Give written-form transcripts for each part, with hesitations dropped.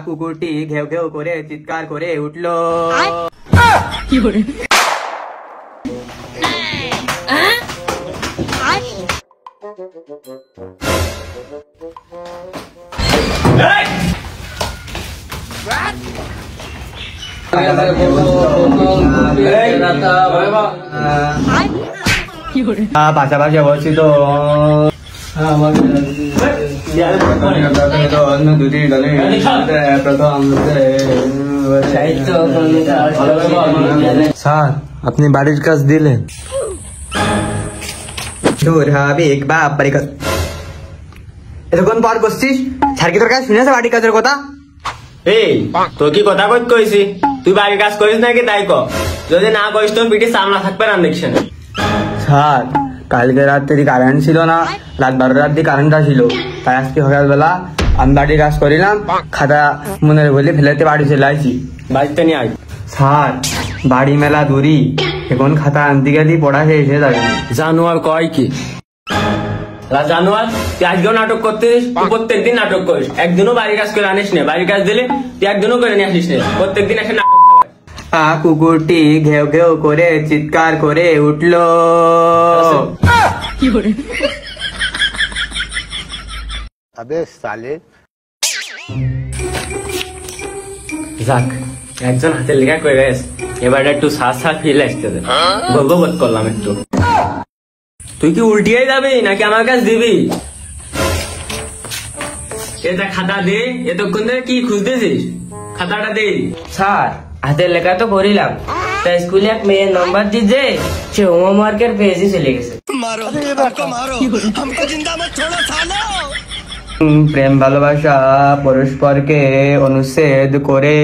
কুকুরটি ঘেউ ঘেউ করে চিৎকার করে উঠলো। পাশাপাশি অবস্থিত দুটি দলের প্রথম। স্যার আপনি বাড়ির কাজ দিলেন? এতক্ষণ পর করছিস, স্যার কি তোর কাছে শুনেছে বাড়ির কাজের কথা? এই তোর কি কথা কইছি? তুই বাড়ির কাজ করিস নাকি তাই ক, যদি না করিস তোর পিঠে সামলা থাকবে না দেখছেন। স্যার কালকে রাত্রি কারেন্ট ছিল না, রাত 12টার রাত্রি কারেন্ট আসিল, তাই আজকে সকালবেলা আমি বাড়ির কাজ করিলাম, খাতা মনের বলে ফেলেতে বাড়ি চলে আসি। বাড়িতে নিয়ে আয়। স্যার বাড়ি মেলা দূরি, এখন খাতা আনতে গেলি পড়া শেষ হয়ে যাবে। জানোয়ার কয় কি জানোয়ার, তুই আজকেও নাটক করতিস, তুই প্রত্যেকদিন নাটক করিস, একদিনও বাড়ির কাজ করে আনিস না। বাড়ির কাজ দিলে তুই একদিনও করে নিয়ে আসিস না, প্রত্যেকদিন এসে নাটক। কুকুরটি ঘেউ ঘেউ করে চিৎকার করে উঠলো। আবে সালে। যাক একজন হাতে লেখা করে গেছে, এবার একটু সাজ সাজ ফিল আসতে গর্ববোধ করলাম একটু। তুই কি উল্টিয়ে যাবি নাকি আমার কাছে দিবি? এটা খাতা দে, এতক্ষণ ধরে কি খুঁজতেছিস? খাতাটা দে। স্যার হাতের লেখা তো করিলাম, তা স্কুলে এক মেয়ের নাম্বার দিতে সে হোমওয়ার্কের পেজে চলে গেছে। প্রেম ভালোবাসা পরস্পরকে অনুচ্ছেদ করে।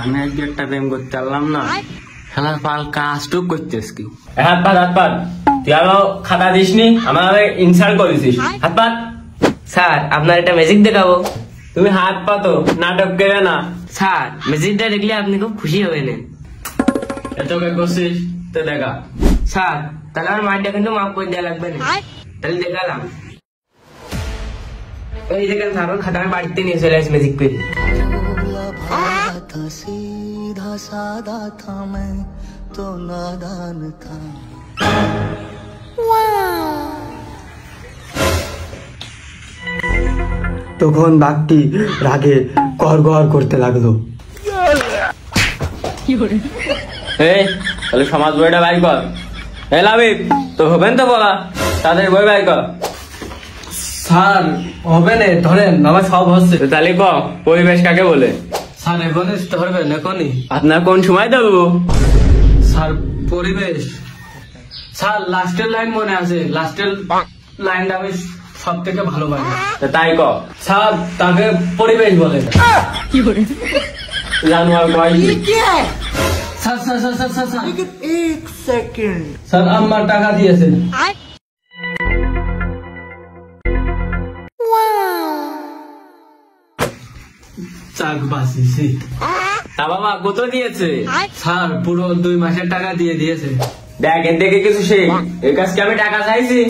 আমি আজকে একটা প্রেম করতে পারলাম না, খেলার পাল কাজটুক করতেস কি? হাত পাত হাত পাত, তুই আরো খাতা দিসনি, আমার ইনসাল্ট করেছিস। হাত পাত। স্যার আপনার একটা ম্যাজিক দেখাবো। তুমি হাত পাতো, নাটক করে না। স্যার ম্যাজিকটা দেখলে আপনি খুব খুশি হবেন। এত করছিস তো দেখা। স্যার তাহলে আমার মাইন্ডটা কিন্তু মাফ করে দেওয়া লাগবে না, তাহলে দেখালাম। এই দেখেন স্যার খাতা আমি বাড়িতে নিয়ে চলে আসি ম্যাজিক করে। सीधा सादा था मैं तो नादान था। তখন বাঘটি রাগে গড় গড় করতে লাগলো। তাহলে সমাজ বইটা বাই কর। লাভিব তো হবেন তো বলা, তাদের বই বাই কর। স্যার হবে না, ধরেন আমার সব হচ্ছে। তাহলে ক পরিবেশ কাকে বলে? স্যার এখন ধরবেন এখনই? আপনার কোন সময় দেবো? স্যার পরিবেশ। স্যার লাস্টের লাইন মনে আছে, লাস্টের লাইনটা আমি সব থেকে ভালো পাই। তাই ক। স্যার তাকে পরিবেশ বলে। জানোয়ার কয় কি? Sir sir sir sir sir sir এক সেকেন্ড, স্যার আমার টাকা দিয়েছেন। চাক বাঁচিয়েছি। তা বাবা কত দিয়েছে? স্যার পুরো 2 মাসের টাকা দিয়ে দিয়েছে। দেখ এর থেকে কিছু সেই, এর কাছে আমি টাকা চাইছি,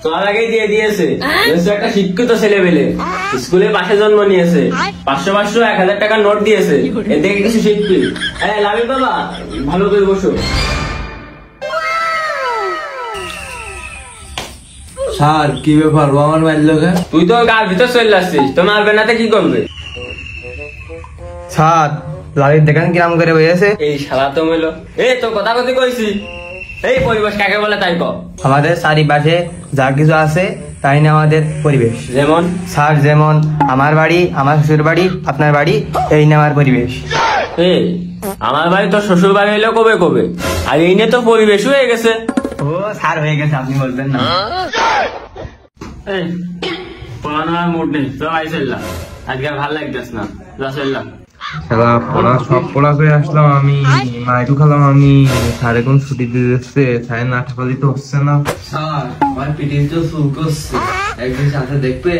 তোর আগেই দিয়ে দিয়েছে। একটা শিক্ষিত ছেলে পেলে, স্কুলের পাশে জন্ম নিয়েছে, 500 1000 টাকার নোট দিয়েছে, এর থেকে কিছু শিখবি। হ্যাঁ লাভি বাবা ভালো করে বসো। স্যার কি ব্যাপার, আমার মারলো? তুই তো গার ভিতর চলে যাচ্ছিস, তো মারবে না কি করবে? স্যার লালিত দেখেন কিরাম করে বসেছে। এই শালা তো মেলো। এই তো কথা কথা কইছি, এই পরিবেশ কাকে বলে তাই কর। আমাদের চারিপাশে যা কিছু আছে তাই না আমাদের পরিবেশ। যেমন স্যার যেমন আমার বাড়ি, আমার শ্বশুর বাড়ি, আপনার বাড়ি, এই না আমার পরিবেশ। এই আমার বাড়ি তো শ্বশুর বাড়ি হইলো কবে কবে, আর এই নিয়ে তো পরিবেশ হয়ে গেছে। ও স্যার হয়ে গেছে, আপনি বলবেন না। এই পড়ানো আর মুড নেই, তো আই চললাম, আজকে আর ভালো লাগতেছ না, যা চললাম। সব পড়া করে আসলাম আমি, মাইটু খেলাম আমি। স্যার এখন ছুটি দিয়ে দিচ্ছে, স্যার নাটকা দিতে হচ্ছে না। স্যার আমার পিঠে তো চুল করছে, একদিন সাথে দেখবে।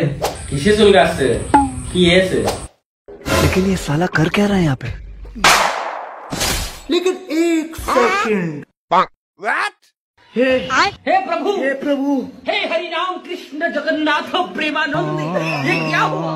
কিসে চুল কাটছে, কি হয়েছে? लेकिन ये साला कर क्या रहा है यहाँ पे? लेकिन एक सेकंड हे प्रभु हे हरि राम कृष्ण जगन्नाथ प्रेमानंद ये क्या हुआ?